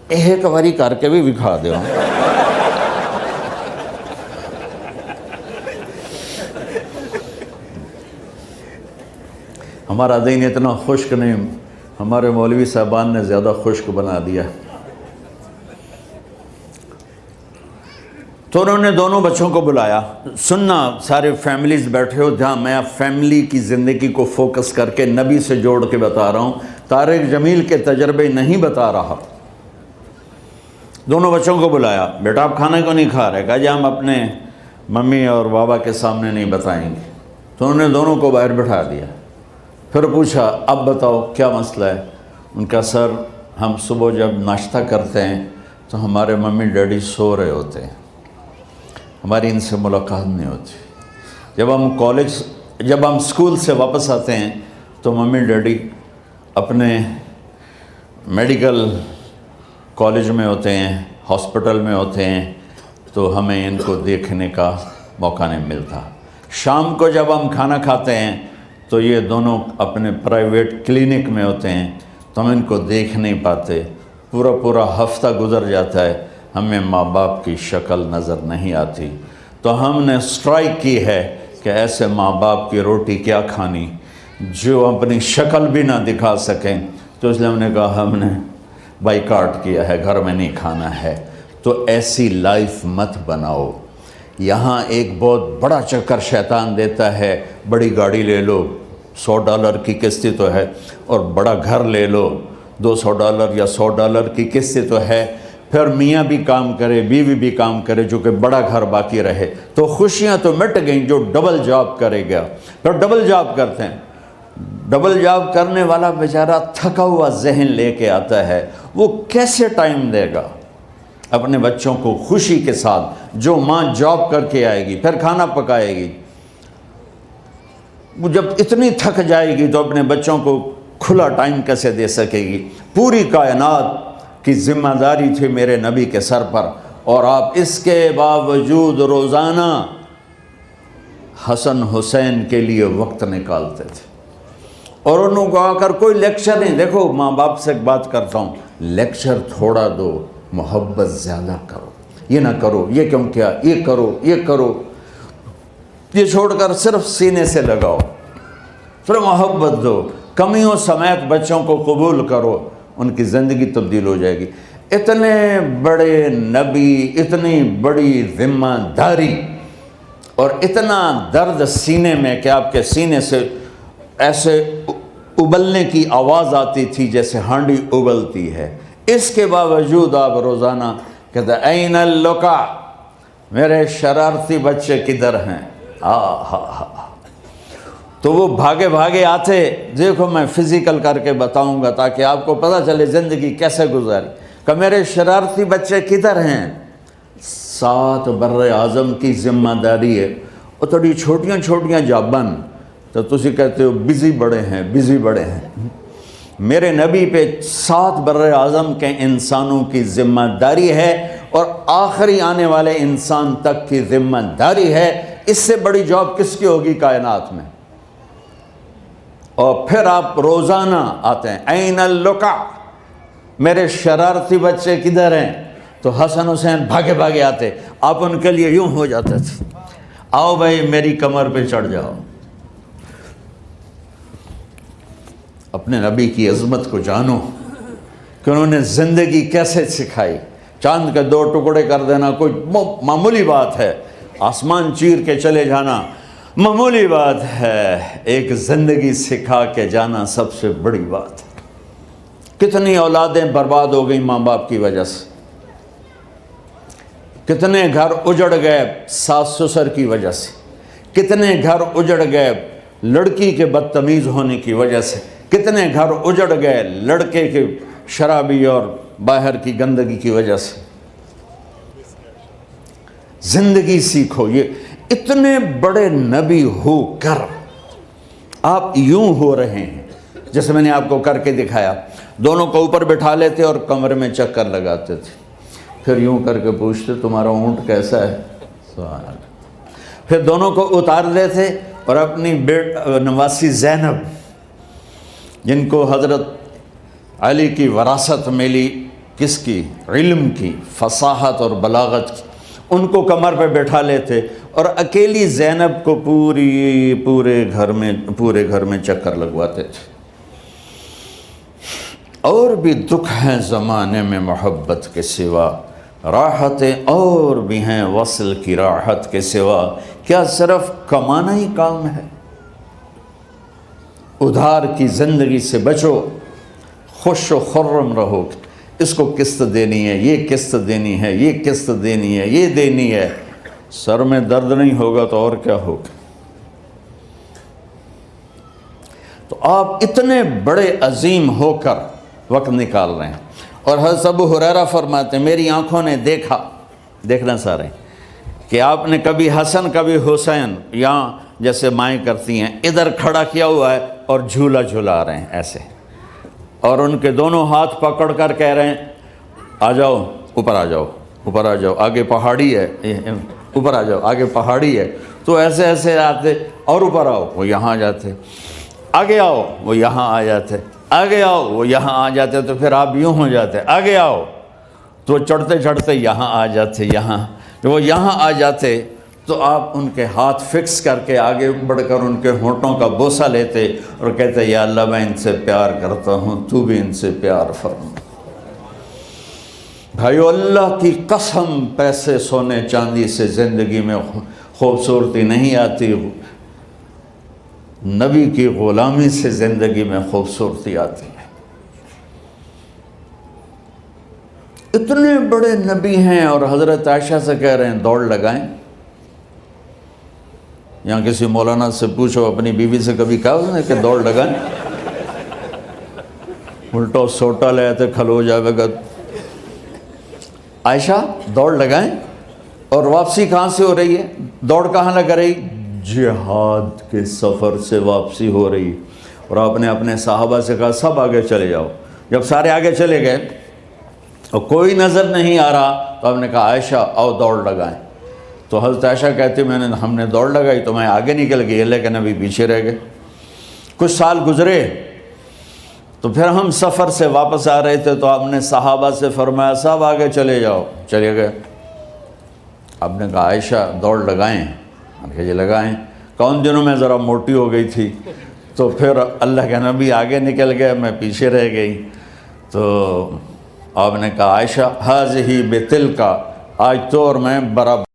ایک باری کر کے بھی دکھا دو. ہمارا دین اتنا خشک نہیں، ہمارے مولوی صاحبان نے زیادہ خشک بنا دیا. تو انہوں نے دونوں بچوں کو بلایا. سننا سارے فیملیز بیٹھے ہو جہاں میں فیملی کی زندگی کو فوکس کر کے نبی سے جوڑ کے بتا رہا ہوں، طارق جمیل کے تجربے نہیں بتا رہا. دونوں بچوں کو بلایا. بیٹا آپ کھانا کیوں نہیں کھا رہے؟ کہا جی ہم اپنے ممی اور بابا کے سامنے نہیں بتائیں گے. تو انہوں نے دونوں کو باہر بٹھا دیا. پھر پوچھا اب بتاؤ کیا مسئلہ ہے؟ ان کا سر ہم صبح جب ناشتہ کرتے ہیں تو ہمارے ممی ڈیڈی سو رہے ہوتے ہیں، ہماری ان سے ملاقات نہیں ہوتی. جب ہم اسکول سے واپس آتے ہیں تو ممی ڈیڈی اپنے میڈیکل کالج میں ہوتے ہیں، ہاسپٹل میں ہوتے ہیں، تو ہمیں ان کو دیکھنے کا موقع نہیں ملتا. شام کو جب ہم کھانا کھاتے ہیں تو یہ دونوں اپنے پرائیویٹ کلینک میں ہوتے ہیں تو ہم ان کو دیکھ نہیں پاتے. پورا ہفتہ گزر جاتا ہے، ہمیں ماں باپ کی شکل نظر نہیں آتی. تو ہم نے اسٹرائک کی ہے کہ ایسے ماں باپ کی روٹی کیا کھانی جو اپنی شکل بھی نہ دکھا سکیں. تو اس لیے ہم نے کہا ہم نے بائیکاٹ کیا ہے، گھر میں نہیں کھانا ہے. تو ایسی لائف مت بناؤ. یہاں ایک بہت بڑا چکر شیطان دیتا ہے، بڑی گاڑی لے لو، $100 کی قسط تو ہے، اور بڑا گھر لے لو، $200 یا $100 کی قسط تو ہے. پھر میاں بھی کام کرے، بیوی بھی کام کرے، جو کہ بڑا گھر باقی رہے. تو خوشیاں تو مٹ گئیں جو ڈبل جاب کرے گا. پھر ڈبل جاب کرتے ہیں. ڈبل جاب کرنے والا بیچارہ تھکا ہوا ذہن لے کے آتا ہے، وہ کیسے ٹائم دے گا اپنے بچوں کو خوشی کے ساتھ؟ جو ماں جاب کر کے آئے گی پھر کھانا پکائے گی، وہ جب اتنی تھک جائے گی تو اپنے بچوں کو کھلا ٹائم کیسے دے سکے گی؟ پوری کائنات کی ذمہ داری تھی میرے نبی کے سر پر، اور آپ اس کے باوجود روزانہ حسن حسین کے لیے وقت نکالتے تھے. اور انہوں کو آ کر کوئی لیکچر نہیں. دیکھو ماں باپ سے ایک بات کرتا ہوں، لیکچر تھوڑا دو، محبت زیادہ کرو. یہ نہ کرو، یہ کیوں کیا، یہ کرو، یہ کرو، یہ چھوڑ کر صرف سینے سے لگاؤ، صرف محبت دو. کمیوں سمیت بچوں کو قبول کرو، ان کی زندگی تبدیل ہو جائے گی. اتنے بڑے نبی، اتنی بڑی ذمہ داری، اور اتنا درد سینے میں کہ آپ کے سینے سے ایسے ابلنے کی آواز آتی تھی جیسے ہانڈی ابلتی ہے. اس کے باوجود آپ روزانہ کہتے ہیں این اللقا، میرے شرارتی بچے کدھر ہیں؟ تو وہ بھاگے آتے. دیکھو میں فزیکل کر کے بتاؤں گا تاکہ آپ کو پتہ چلے زندگی کیسے گزاری. کہ میرے شرارتی بچے کدھر ہیں؟ 7 بر اعظم کی ذمہ داری ہے. وہ تھوڑی چھوٹیاں جابن تو تسی کہتے ہو بزی بڑے ہیں. میرے نبی پہ 7 بر اعظم کے انسانوں کی ذمہ داری ہے، اور آخری آنے والے انسان تک کی ذمہ داری ہے. اس سے بڑی جاب کس کی ہوگی کائنات میں؟ اور پھر آپ روزانہ آتے ہیں این اللقا، میرے شرارتی بچے کدھر ہیں؟ تو حسن حسین بھاگے آتے. آپ ان کے لیے یوں ہو جاتے تھے، آؤ بھائی میری کمر پہ چڑھ جاؤ. اپنے نبی کی عظمت کو جانو کہ انہوں نے زندگی کیسے سکھائی. چاند کے 2 ٹکڑے کر دینا کوئی معمولی بات ہے، آسمان چیر کے چلے جانا معمولی بات ہے، ایک زندگی سکھا کے جانا سب سے بڑی بات ہے. کتنی اولادیں برباد ہو گئیں ماں باپ کی وجہ سے، کتنے گھر اجڑ گئے ساس سسر کی وجہ سے، کتنے گھر اجڑ گئے لڑکی کے بدتمیز ہونے کی وجہ سے، کتنے گھر اجڑ گئے لڑکے کے شرابی اور باہر کی گندگی کی وجہ سے. زندگی سیکھو. یہ اتنے بڑے نبی ہو کر آپ یوں ہو رہے ہیں جیسے میں نے آپ کو کر کے دکھایا. دونوں کو اوپر بٹھا لیتے اور کمرے میں چکر لگاتے تھے، پھر یوں کر کے پوچھتے تمہارا اونٹ کیسا ہے؟ سبحان اللہ. پھر دونوں کو اتار دیتے اور اپنی نواسی زینب، جن کو حضرت علی کی وراثت ملی کس کی؟ علم کی، فصاحت اور بلاغت کی۔ ان کو کمر پہ بٹھا لیتے اور اکیلی زینب کو پورے گھر میں چکر لگواتے تھے۔ اور بھی دکھ ہیں زمانے میں محبت کے سوا، راحتیں اور بھی ہیں وصل کی راحت کے سوا، کیا صرف کمانا ہی کام ہے؟ ادھار کی زندگی سے بچو، خوش و خرم رہو۔ اس کو قسط دینی ہے، یہ قسط دینی ہے، یہ قسط دینی ہے، یہ دینی ہے، سر میں درد نہیں ہوگا تو اور کیا ہوگا؟ تو آپ اتنے بڑے عظیم ہو کر وقت نکال رہے ہیں۔ اور حضرت ابو ہریرہ فرماتے ہیں میری آنکھوں نے دیکھنا سارے کہ آپ نے کبھی حسن کبھی حسین یہاں جیسے مائیں کرتی ہیں ادھر کھڑا کیا ہوا ہے اور جھولا جھولا رہے ہیں ایسے، اور ان کے دونوں ہاتھ پکڑ کر کہہ رہے ہیں آ جاؤ اوپر آ جاؤ، اوپر آ جاؤ، آگے پہاڑی ہے، اوپر آ جاؤ، آگے پہاڑی ہے۔ تو ایسے ایسے آتے اور اوپر آؤ، وہ یہاں آ جاتے، آگے آؤ، وہ یہاں آ جاتے، آگے آؤ، وہ یہاں آ جاتے، تو پھر آپ یوں ہو جاتے، آگے آؤ، تو چڑھتے چڑھتے یہاں آ جاتے، وہ یہاں آ جاتے، تو آپ ان کے ہاتھ فکس کر کے آگے بڑھ کر ان کے ہونٹوں کا بوسہ لیتے اور کہتے یا اللہ میں ان سے پیار کرتا ہوں، تو بھی ان سے پیار فرما۔ بھائیو اللہ کی قسم، پیسے سونے چاندی سے زندگی میں خوبصورتی نہیں آتی، نبی کی غلامی سے زندگی میں خوبصورتی آتی ہے۔ اتنے بڑے نبی ہیں اور حضرت عائشہ سے کہہ رہے ہیں دوڑ لگائیں۔ یہاں کسی مولانا سے پوچھو اپنی بیوی سے کبھی کہا اس نے کہ دوڑ لگائیں؟ الٹا سوٹا لے آتے کھلو جاوے گا۔ عائشہ دوڑ لگائیں، اور واپسی کہاں سے ہو رہی ہے؟ دوڑ کہاں لگ رہی؟ جہاد کے سفر سے واپسی ہو رہی۔ اور آپ نے اپنے صحابہ سے کہا سب آگے چلے جاؤ۔ جب سارے آگے چلے گئے اور کوئی نظر نہیں آ رہا تو آپ نے کہا عائشہ آؤ دوڑ لگائیں۔ تو حضرت عائشہ کہتی ہم نے دوڑ لگائی تو میں آگے نکل گئی، لیکن ابھی پیچھے رہ گئے۔ کچھ سال گزرے تو پھر ہم سفر سے واپس آ رہے تھے تو آپ نے صحابہ سے فرمایا سب آگے چلے جاؤ، چلے گئے۔ آپ نے کہا عائشہ دوڑ لگائیں؟ یہ لگائیں۔ کون دنوں میں ذرا موٹی ہو گئی تھی تو پھر اللہ کے نبی آگے نکل گئے، میں پیچھے رہ گئی۔ تو آپ نے کہا عائشہ ہذہ بتلک، آج تو اور میں برابر